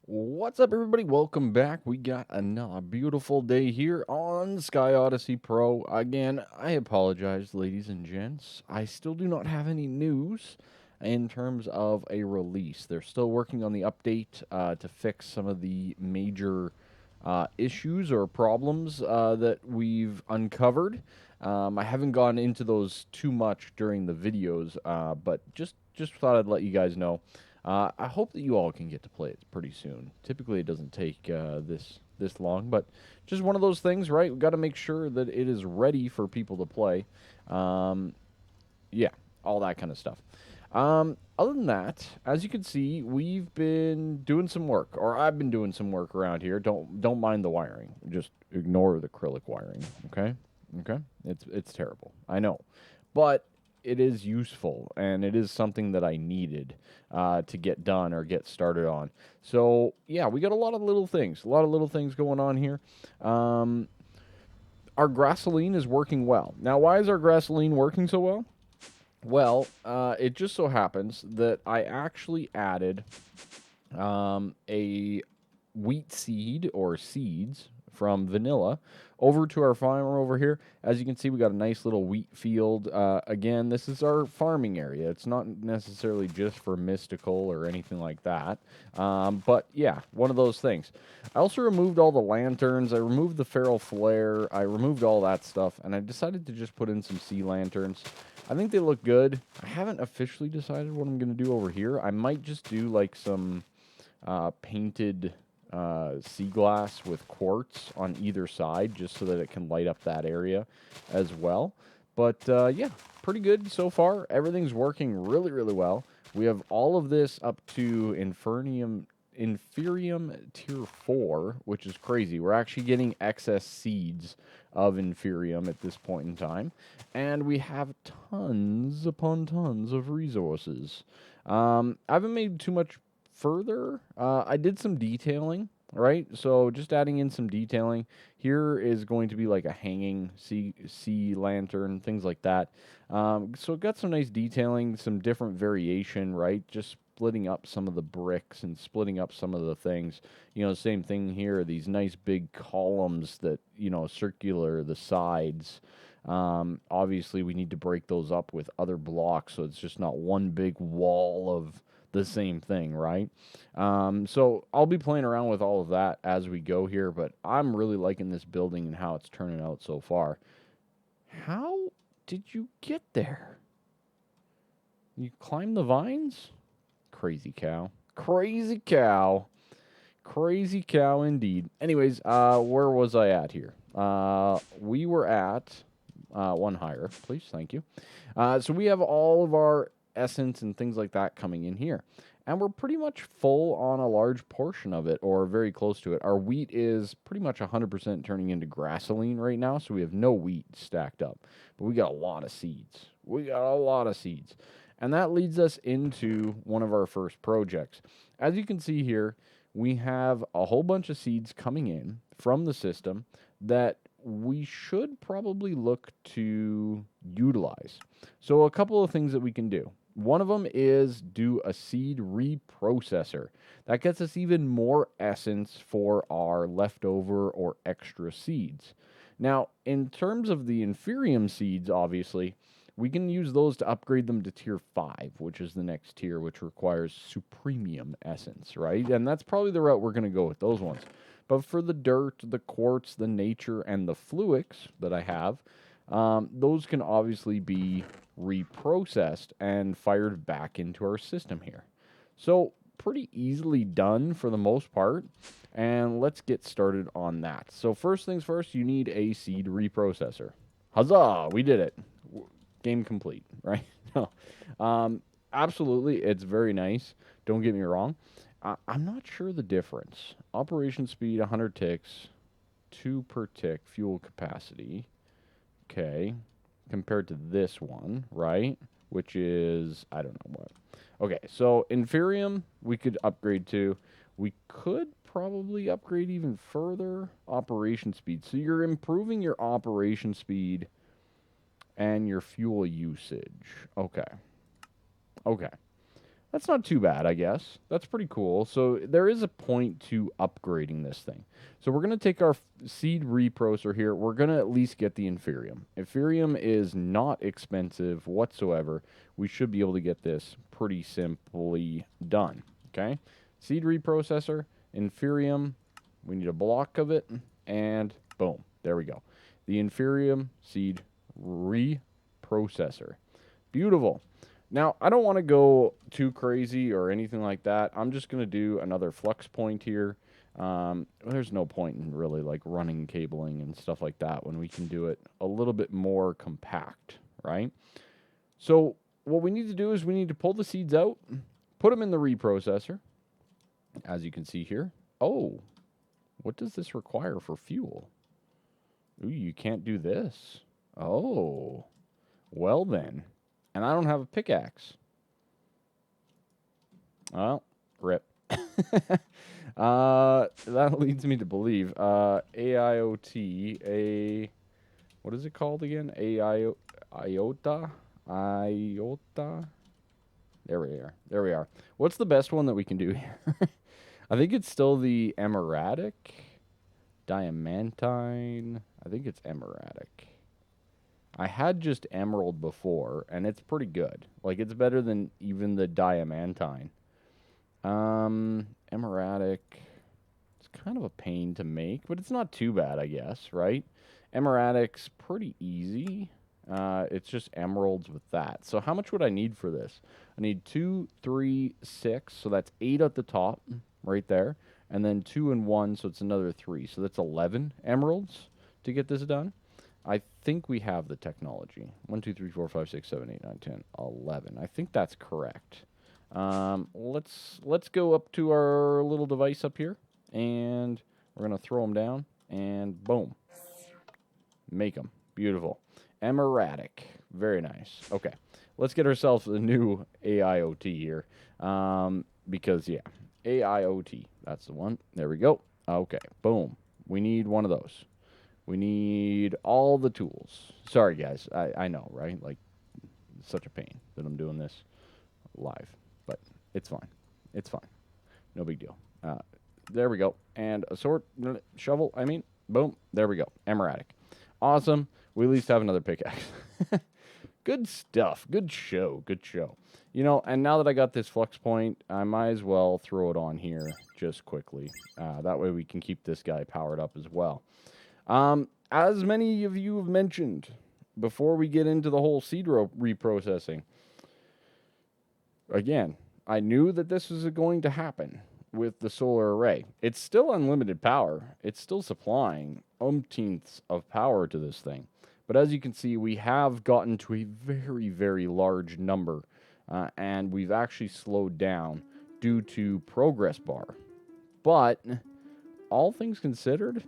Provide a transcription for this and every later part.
What's up, everybody? Welcome back. We got another beautiful day here on Sky Odyssey Pro. Again, I apologize, ladies and gents. I still do not have any news in terms of a release. They're still working on the update to fix some of the major issues or problems that we've uncovered. I haven't gone into those too much during the videos, but just thought I'd let you guys know. I hope that you all can get to play it pretty soon. Typically, it doesn't take this long, but just one of those things, right? We got to make sure that it is ready for people to play. Um, yeah, all that kind of stuff. Other than that, as you can see, we've been doing some work, or I've been doing some work around here. Don't mind the wiring. Just ignore the acrylic wiring. Okay, okay. It's terrible. I know, but it is useful, and it is something that I needed to get done or get started on. So yeah, we got a lot of little things going on here. Um, our gasoline is working well. Now, why is our gasoline working so well? Well, it just so happens that I actually added a wheat seed or seeds from vanilla over to our farmer over here. As you can see, we got a nice little wheat field. Again, this is our farming area. It's not necessarily just for mystical or anything like that. But yeah, one of those things. I also removed all the lanterns. I removed the feral flare. I removed all that stuff, and I decided to just put in some sea lanterns. I think they look good. I haven't officially decided what I'm going to do over here. I might just do like some painted sea glass with quartz on either side just so that it can light up that area as well. But yeah, pretty good so far. Everything's working really, really well. We have all of this up to Inferium Tier 4, which is crazy. We're actually getting excess seeds of Inferium at this point in time. And we have tons upon tons of resources. I haven't made too much further. I did some detailing, right? So just adding in some detailing. Here is going to be like a hanging sea lantern, things like that. So it got some nice detailing, some different variation, right? Just splitting up some of the bricks and splitting up some of the things. Same thing here. These nice big columns that circular the sides. Obviously, we need to break those up with other blocks so it's just not one big wall of the same thing, right? So I'll be playing around with all of that as we go here, but I'm really liking this building and how it's turning out so far. How did you get there? You climb the vines? Crazy cow. Crazy cow. Crazy cow indeed. Anyways, where was I at here? We were at one higher, please. Thank you. So we have all of our essence and things like that coming in here. And we're pretty much full on a large portion of it, or very close to it. Our wheat is pretty much 100% turning into grassoline right now, so we have no wheat stacked up. But we got a lot of seeds. We got a lot of seeds. And that leads us into one of our first projects. As you can see here, we have a whole bunch of seeds coming in from the system that we should probably look to utilize. So a couple of things that we can do. One of them is do a seed reprocessor. That gets us even more essence for our leftover or extra seeds. Now, in terms of the Inferium seeds, obviously, we can use those to upgrade them to tier 5, which is the next tier, which requires supremium essence, right? And that's probably the route we're going to go with those ones. But for the dirt, the quartz, the nature, and the fluix that I have, those can obviously be reprocessed and fired back into our system here. So pretty easily done for the most part. And let's get started on that. So first things first, you need a seed reprocessor. Huzzah! We did it. Game complete, right? No. Absolutely, it's very nice. Don't get me wrong. I'm not sure the difference. Operation speed, 100 ticks, 2 per tick, fuel capacity. Okay. Compared to this one, right? Which is, I don't know what. Okay, so Inferium, we could upgrade to. We could probably upgrade even further. Operation speed. So you're improving your operation speed and your fuel usage. Okay. Okay. That's not too bad, I guess. That's pretty cool. So there is a point to upgrading this thing. So we're going to take our seed reprocessor here. We're going to at least get the Inferium. Inferium is not expensive whatsoever. We should be able to get this pretty simply done. Okay? Seed reprocessor, Inferium. We need a block of it. And boom. There we go. The Inferium seed reprocessor. Beautiful. Now, I don't want to go too crazy or anything like that. I'm just going to do another flux point here. There's no point in really like running cabling and stuff like that when we can do it a little bit more compact, right? So what we need to do is we need to pull the seeds out, put them in the reprocessor, as you can see here. Oh, what does this require for fuel? Ooh, you can't do this. Oh, well then. And I don't have a pickaxe. Well, rip. That leads me to believe AIoT, what is it called again? IOTA? IOTA? There we are. There we are. What's the best one that we can do here? I think it's still the emeradic. Diamantine. I think it's emeradic. I had just emerald before, and it's pretty good. Like, it's better than even the diamantine. Emeradic. It's kind of a pain to make, but it's not too bad, I guess, right? Emeradic's pretty easy. It's just emeralds with that. So how much would I need for this? I need 2, 3, 6. So that's 8 at the top, right there. And then 2 and 1, so it's another 3. So that's 11 emeralds to get this done. I think we have the technology. 1, 2, 3, 4, 5, 6, 7, 8, 9, 10, 11. I think that's correct. Let's go up to our little device up here, and we're going to throw them down, and boom. Make them. Beautiful. Emeradic. Very nice. Okay. Let's get ourselves a new AIoT here. Because, yeah, AIoT. That's the one. There we go. Okay. Boom. We need one of those. We need all the tools. Sorry, guys. I know, right? Like, it's such a pain that I'm doing this live. But it's fine. It's fine. No big deal. There we go. And a sword, shovel, I mean, boom. There we go. Emeradic. Awesome. We at least have another pickaxe. Good stuff. Good show. Good show. You know, and now that I got this flux point, I might as well throw it on here just quickly. That way we can keep this guy powered up as well. As many of you have mentioned, before we get into the whole seed reprocessing, again, I knew that this was going to happen with the solar array. It's still unlimited power. It's still supplying umpteenths of power to this thing. But as you can see, we have gotten to a very, very large number, and we've actually slowed down due to progress bar. But all things considered,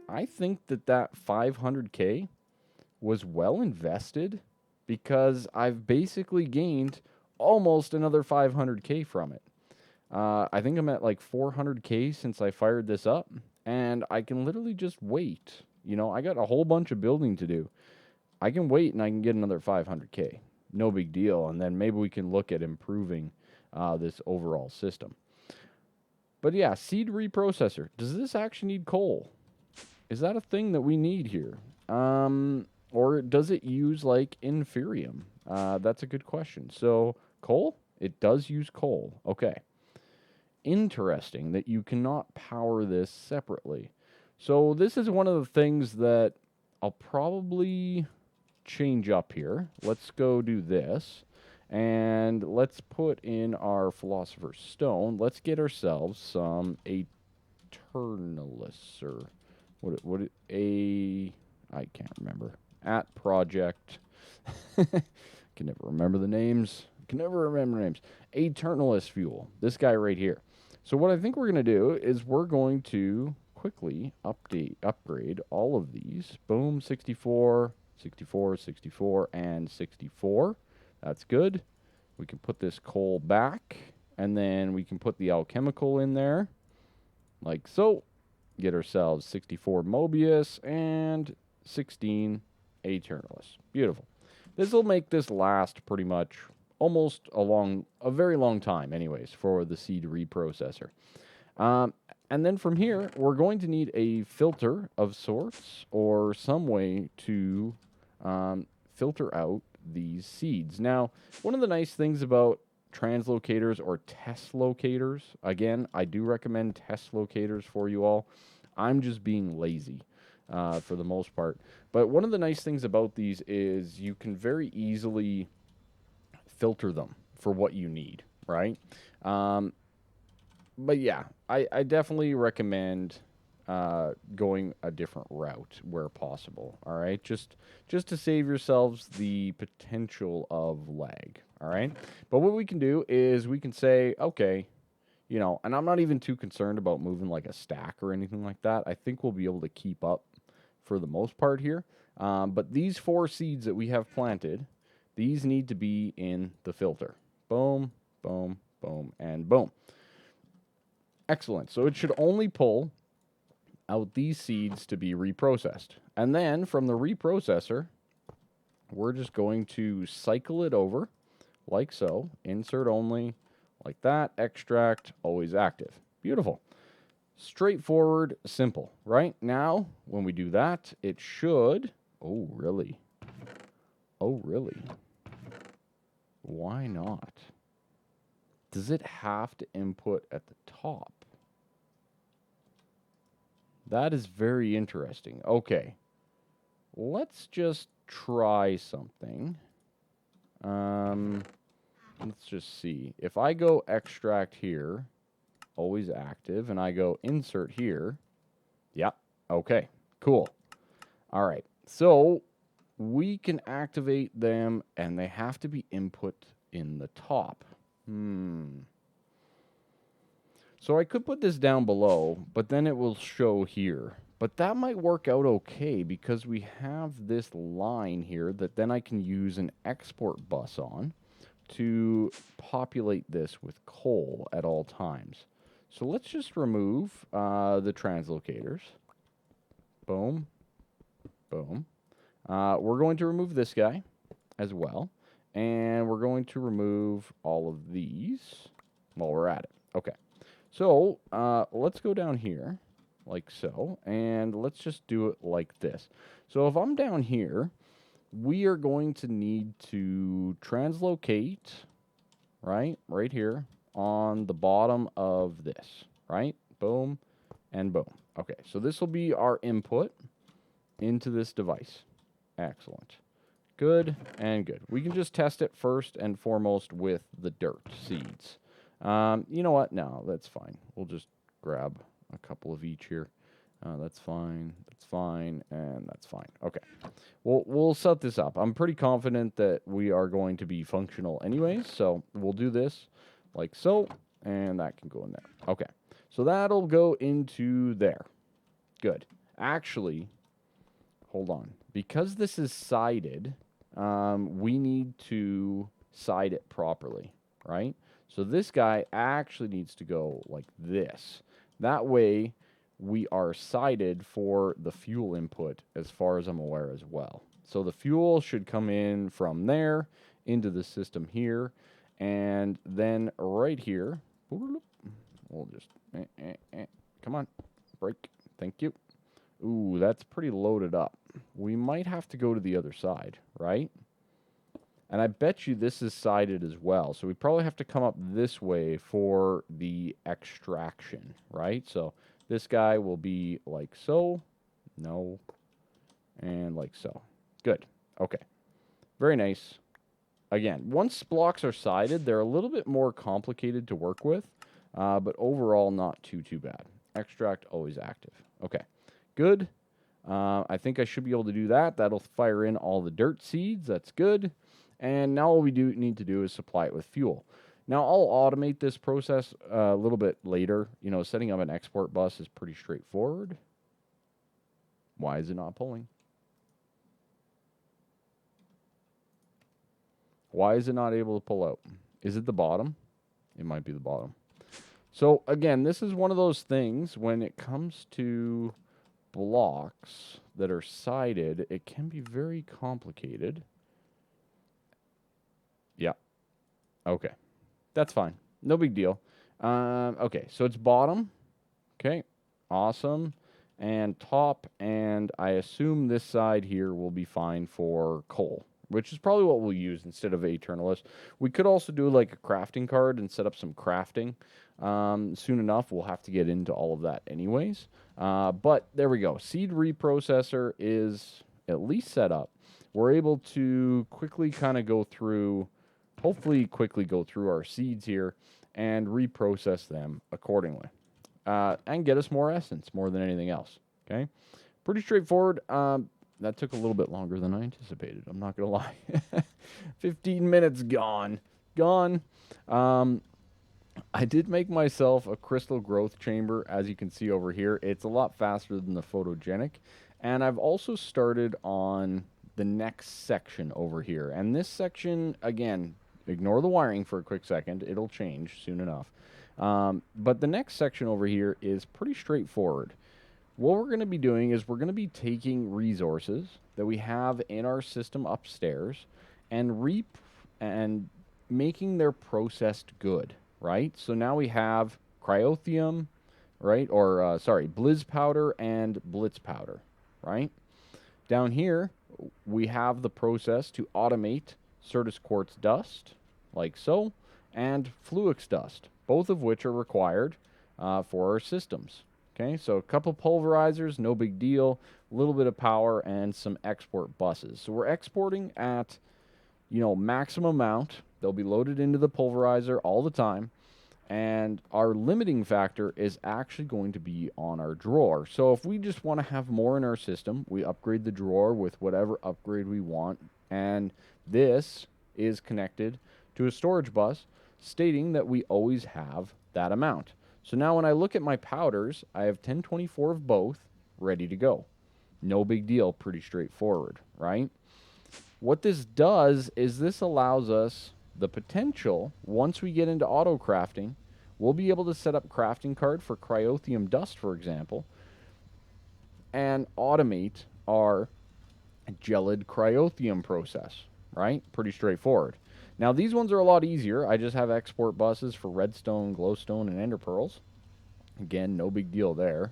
I think that 500K was well invested because I've basically gained almost another 500K from it. I think I'm at like 400K since I fired this up, and I can literally just wait. You know, I got a whole bunch of building to do. I can wait and I can get another 500K. No big deal. And then maybe we can look at improving this overall system. But yeah, seed reprocessor. Does this actually need coal? Is that a thing that we need here? Or does it use like Inferium? That's a good question. So coal? It does use coal. Okay. Interesting that you cannot power this separately. So this is one of the things that I'll probably change up here. Let's go do this. And let's put in our Philosopher's Stone. Let's get ourselves some Eternalus, or I can't remember. At project. Can never remember the names. Can never remember names. Eternalus fuel. This guy right here. So what I think we're going to do is we're going to quickly upgrade all of these. Boom, 64, 64, 64, and 64. That's good. We can put this coal back, and then we can put the alchemical in there, like so. Get ourselves 64 Mobius and 16 Eternalus. Beautiful. This will make this last pretty much almost a very long time anyways for the seed reprocessor. And then from here, we're going to need a filter of sorts or some way to filter out these seeds. Now, one of the nice things about translocators or test locators, again, I do recommend test locators for you all. I'm just being lazy for the most part. But one of the nice things about these is you can very easily filter them for what you need, right? But yeah, I definitely recommend going a different route where possible. All right, just to save yourselves the potential of lag. All right, but what we can do is we can say, okay, you know, and I'm not even too concerned about moving like a stack or anything like that. I think we'll be able to keep up for the most part here. But these 4 seeds that we have planted, these need to be in the filter. Boom, boom, boom, and boom. Excellent. So it should only pull out these seeds to be reprocessed. And then from the reprocessor, we're just going to cycle it over like so. Insert only, like that. Extract, always active. Beautiful. Straightforward, simple, right? Now, when we do that, it should... Oh, really? Oh, really? Why not? Does it have to input at the top? That is very interesting. Okay. Let's just try something. Let's just see. If I go extract here, always active, and I go insert here, yep, okay, cool. All right, so we can activate them, and they have to be input in the top. So I could put this down below, but then it will show here. But that might work out okay because we have this line here that then I can use an export bus on to populate this with coal at all times. So let's just remove the translocators. Boom. Boom. We're going to remove this guy as well. And we're going to remove all of these while we're at it. Okay. So let's go down here like so. And let's just do it like this. So if I'm down here, we are going to need to translocate, right here on the bottom of this, right? Boom and boom. Okay, so this will be our input into this device. Excellent. Good and good. We can just test it first and foremost with the dirt seeds. You know what? No, that's fine. We'll just grab a couple of each here. That's fine. That's fine. And that's fine. Okay. We'll set this up. I'm pretty confident that we are going to be functional anyways. So we'll do this like so. And that can go in there. Okay. So that'll go into there. Good. Actually, hold on. Because this is sided, we need to side it properly, right? So this guy actually needs to go like this. That way, we are sided for the fuel input as far as I'm aware as well. So the fuel should come in from there into the system here. And then right here, we'll just, come on, break. Thank you. Ooh, that's pretty loaded up. We might have to go to the other side, right? And I bet you this is sided as well. So we probably have to come up this way for the extraction, right? So this guy will be like so. No. And like so. Good. Okay. Very nice. Again, once blocks are sided, they're a little bit more complicated to work with. But overall, not too bad. Extract, always active. Okay. Good. I think I should be able to do that. That'll fire in all the dirt seeds. That's good. And now all we need to do is supply it with fuel. Now, I'll automate this process a little bit later. You know, setting up an export bus is pretty straightforward. Why is it not pulling? Why is it not able to pull out? Is it the bottom? It might be the bottom. So, again, this is one of those things when it comes to blocks that are sided, it can be very complicated. Yeah. Okay. That's fine. No big deal. Okay, so it's bottom. Okay, awesome. And top, and I assume this side here will be fine for coal, which is probably what we'll use instead of Eternalist. We could also do like a crafting card and set up some crafting. Soon enough, we'll have to get into all of that anyways. But there we go. Seed reprocessor is at least set up. We're able to quickly kind of go through, hopefully quickly go through our seeds here and reprocess them accordingly. And get us more essence, more than anything else. Okay, pretty straightforward. That took a little bit longer than I anticipated. I'm not gonna lie. 15 minutes gone. I did make myself a crystal growth chamber, as you can see over here. It's a lot faster than the photogenic, and I've also started on the next section over here. And this section, again, ignore the wiring for a quick second. It'll change soon enough. But the next section over here is pretty straightforward. What we're going to be doing is we're going to be taking resources that we have in our system upstairs and making their processed good, right? So now we have cryothium, right? Or, sorry, blizz powder and blitz powder, right? Down here, we have the process to automate Certus quartz dust, like so, and Fluix dust, both of which are required for our systems. Okay, so a couple pulverizers, no big deal, a little bit of power, and some export buses. So we're exporting at, maximum amount. They'll be loaded into the pulverizer all the time. And our limiting factor is actually going to be on our drawer. So if we just want to have more in our system, we upgrade the drawer with whatever upgrade we want. And this is connected to a storage bus stating that we always have that amount. So now when I look at my powders, I have 1024 of both ready to go. No big deal, pretty straightforward, right? What this does is this allows us the potential, once we get into auto crafting, we'll be able to set up crafting card for cryothium dust, for example, and automate our gelid cryothium process, right? Pretty straightforward. Now, these ones are a lot easier. I just have export buses for redstone, glowstone, and ender pearls. Again, no big deal there.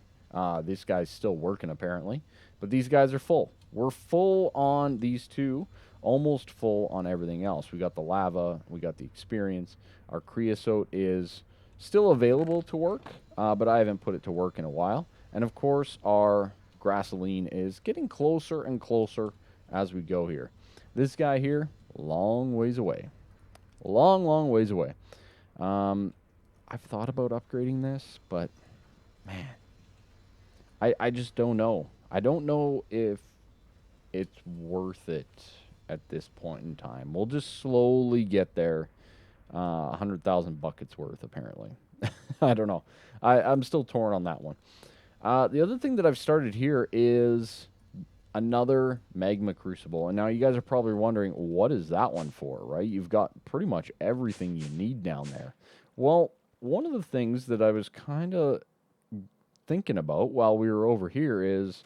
This guy's still working, apparently. But these guys are full. We're full on these two, almost full on everything else. We got the lava. We got the experience. Our creosote is still available to work, but I haven't put it to work in a while. And, of course, our grassoline is getting closer and closer as we go here. This guy here, long ways away. Long ways away. I've thought about upgrading this, but man, I just don't know. I don't know if it's worth it at this point in time. We'll just slowly get there. 100,000 buckets worth, apparently. I don't know. I'm still torn on that one. The other thing that I've started here is another magma crucible. And now you guys are probably wondering, what is that one for, right? You've got pretty much everything you need down there. Well, one of the things that I was kind of thinking about while we were over here is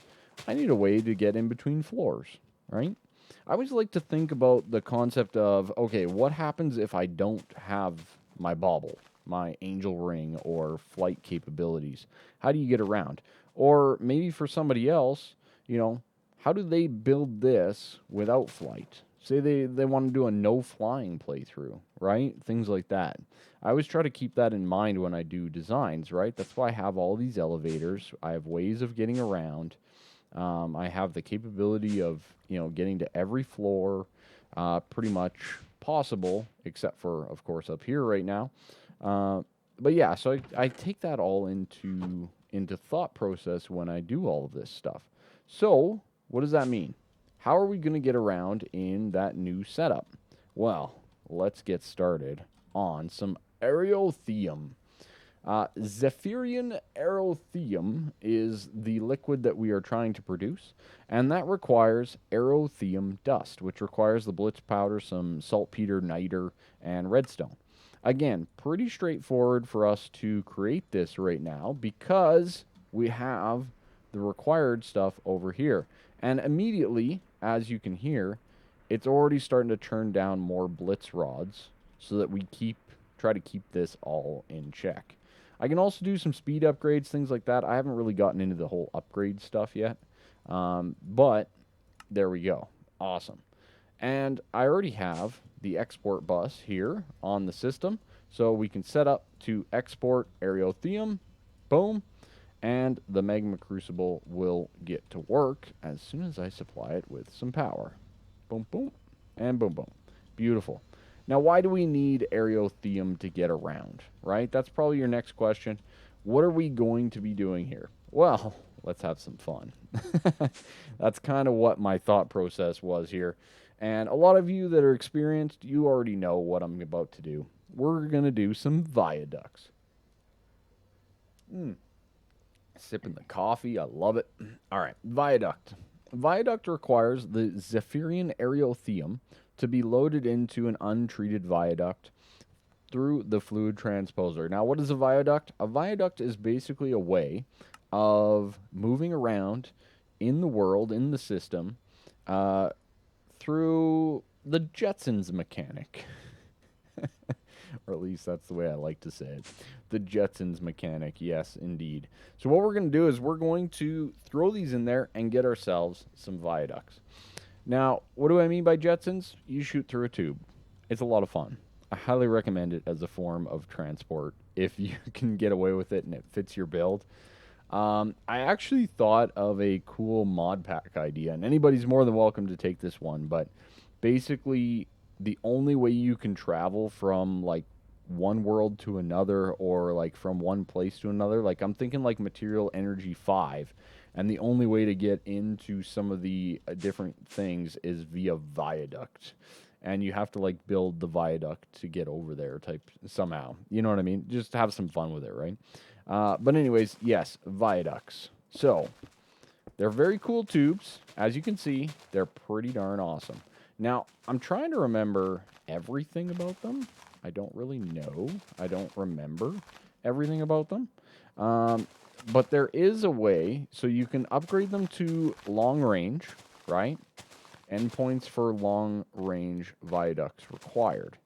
I need a way to get in between floors, right? I always like to think about the concept of, okay, what happens if I don't have my bauble, my angel ring, or flight capabilities? How do you get around? Or maybe for somebody else, how do they build this without flight? Say they want to do a no flying playthrough, right? Things like that. I always try to keep that in mind when I do designs, right? That's why I have all these elevators. I have ways of getting around. I have the capability of, getting to every floor pretty much possible, except for, of course, up here right now. But yeah, so I take that all into thought process when I do all of this stuff. So what does that mean? How are we going to get around in that new setup? Well, let's get started on some aerothium. Zephyrian aerothium is the liquid that we are trying to produce, and that requires aerothium dust, which requires the blitz powder, some saltpeter, niter, and redstone. Again, pretty straightforward for us to create this right now because we have the required stuff over here. And immediately, as you can hear, it's already starting to turn down more blitz rods so that we try to keep this all in check. I can also do some speed upgrades, things like that. I haven't really gotten into the whole upgrade stuff yet, but there we go. Awesome. And I already have the export bus here on the system, so we can set up to export Aerotheum. Boom. And the Magma Crucible will get to work as soon as I supply it with some power. Boom, boom, and boom, boom. Beautiful. Now, why do we need Aerotheum to get around, right? That's probably your next question. What are we going to be doing here? Well, let's have some fun. That's kind of what my thought process was here. And a lot of you that are experienced, you already know what I'm about to do. We're going to do some viaducts. Sipping the coffee. I love it. All right, viaduct. Viaduct requires the Zephyrian Aerotheum to be loaded into an untreated viaduct through the fluid transposer. Now, what is a viaduct? A viaduct is basically a way of moving around in the world, in the system, through the Jetsons mechanic. Or at least that's the way I like to say it. The Jetsons mechanic, yes, indeed. So what we're going to do is we're going to throw these in there and get ourselves some viaducts. Now, what do I mean by Jetsons? You shoot through a tube. It's a lot of fun. I highly recommend it as a form of transport if you can get away with it and it fits your build. I actually thought of a cool mod pack idea, and anybody's more than welcome to take this one, but basically the only way you can travel from like one world to another, or like from one place to another, like I'm thinking like Material Energy 5, and the only way to get into some of the different things is via viaduct, and you have to like build the viaduct to get over there type somehow, you know what I mean? Just have some fun with it, right? But anyways, yes, viaducts. So they're very cool tubes. As you can see, they're pretty darn awesome. Now, I'm trying to remember everything about them. I don't really know. I don't remember everything about them. But there is a way, so you can upgrade them to long range, right? Endpoints for long range viaducts required.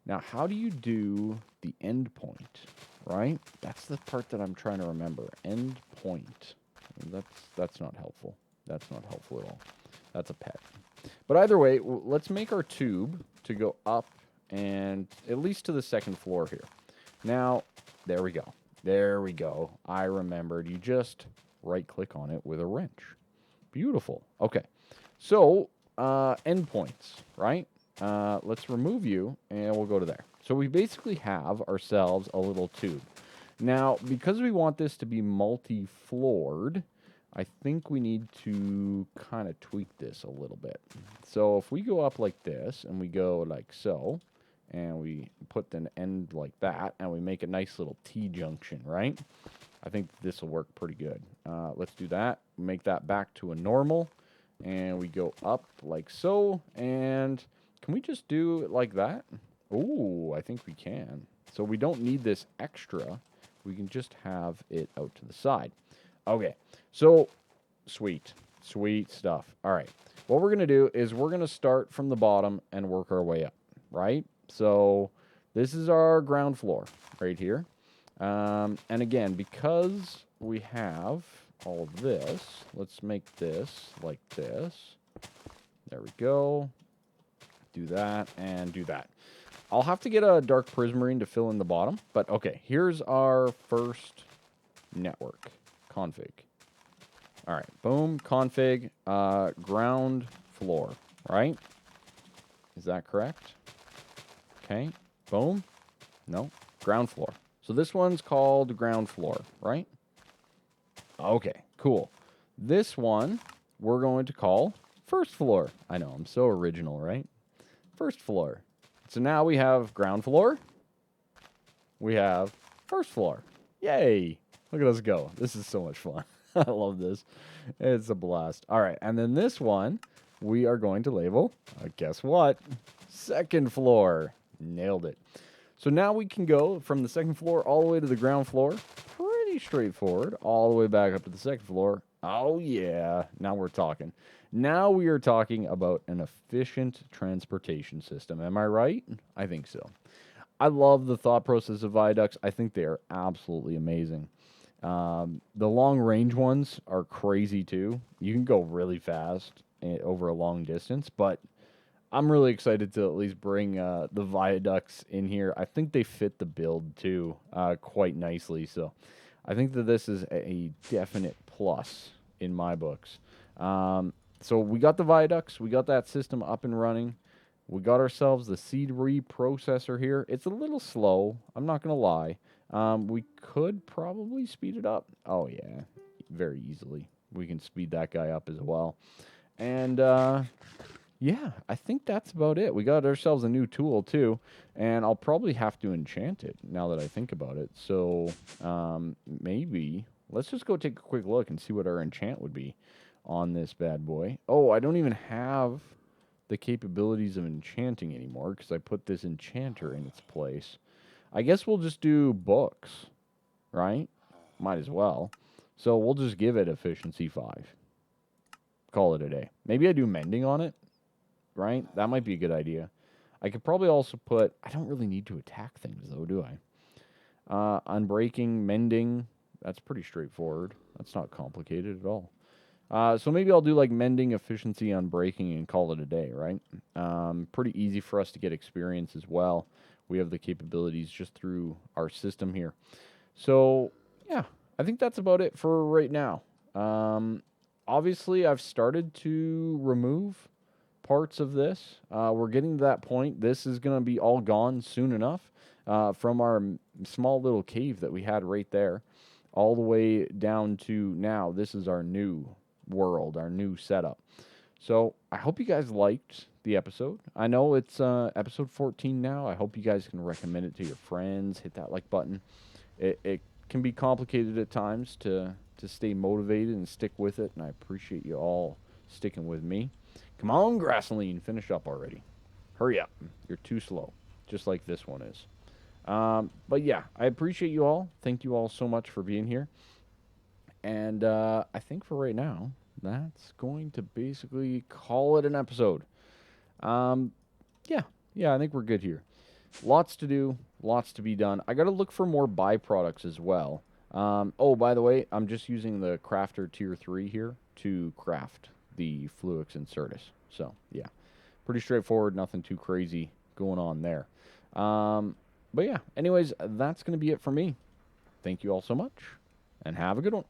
Now, how do you do the endpoint, right? That's the part that I'm trying to remember. Endpoint. That's not helpful. That's not helpful at all. That's a pet. But either way, let's make our tube to go up and at least to the second floor here. Now, there we go. There we go. I remembered. You just right-click on it with a wrench. Beautiful. Okay. So, endpoints, right? Let's remove you, and we'll go to there. So we basically have ourselves a little tube. Now, because we want this to be multi-floored, I think we need to kind of tweak this a little bit. So if we go up like this, and we go like so, and we put an end like that, and we make a nice little T-junction, right? I think this will work pretty good. Let's do that. Make that back to a normal, and we go up like so, and can we just do it like that? Ooh, I think we can. So we don't need this extra. We can just have it out to the side. Okay, so sweet stuff. All right, what we're going to do is we're going to start from the bottom and work our way up, right? So this is our ground floor right here. And again, because we have all of this, let's make this like this. There we go. Do that and do that. I'll have to get a dark prismarine to fill in the bottom, but okay, here's our first network config. All right, boom, config, ground floor, right? Is that correct? Okay, boom. No, ground floor. So this one's called ground floor, right? Okay, cool. This one we're going to call first floor. I know, I'm so original, right? First floor. So now we have ground floor. We have first floor. Yay! Look at us go. This is so much fun. I love this. It's a blast. All right, and then this one we are going to label, guess what? Second floor. Nailed it. So now we can go from the second floor all the way to the ground floor. Pretty straightforward. All the way back up to the second floor. Oh, yeah. Now we're talking. Now we are talking about an efficient transportation system. Am I right? I think so. I love the thought process of viaducts. I think they are absolutely amazing. The long range ones are crazy too. You can go really fast over a long distance, but I'm really excited to at least bring the viaducts in here. I think they fit the build too quite nicely. So I think that this is a definite plus in my books. So we got the viaducts, we got that system up and running. We got ourselves the seed reprocessor here. It's a little slow, I'm not going to lie. We could probably speed it up. Oh, yeah, very easily. We can speed that guy up as well. And yeah, I think that's about it. We got ourselves a new tool, too. And I'll probably have to enchant it now that I think about it. So maybe let's just go take a quick look and see what our enchant would be on this bad boy. Oh, I don't even have the capabilities of enchanting anymore because I put this enchanter in its place. I guess we'll just do books, right? Might as well. So we'll just give it efficiency 5. Call it a day. Maybe I do mending on it, right? That might be a good idea. I could probably also put... I don't really need to attack things, though, do I? Unbreaking, mending. That's pretty straightforward. That's not complicated at all. So maybe I'll do like mending, efficiency, unbreaking, and call it a day, right? Pretty easy for us to get experience as well. We have the capabilities just through our system here. So, yeah, I think that's about it for right now. Obviously, I've started to remove parts of this. We're getting to that point. This is going to be all gone soon enough from our small little cave that we had right there all the way down to now. This is our new world, our new setup. So I hope you guys liked the episode. I know it's episode 14 now. I hope you guys can recommend it to your friends. Hit that like button. It can be complicated at times to stay motivated and stick with it, and I appreciate you all sticking with me. Come on, Grasseline, finish up already. Hurry up. You're too slow, just like this one is. But yeah, I appreciate you all. Thank you all so much for being here. And I think for right now, that's going to basically call it an episode. Yeah, I think we're good here. Lots to do, lots to be done. I got to look for more byproducts as well. Oh, by the way, I'm just using the crafter tier 3 here to craft the Fluix Incertus. So, yeah, pretty straightforward, nothing too crazy going on there. But yeah, anyways, that's going to be it for me. Thank you all so much, and have a good one.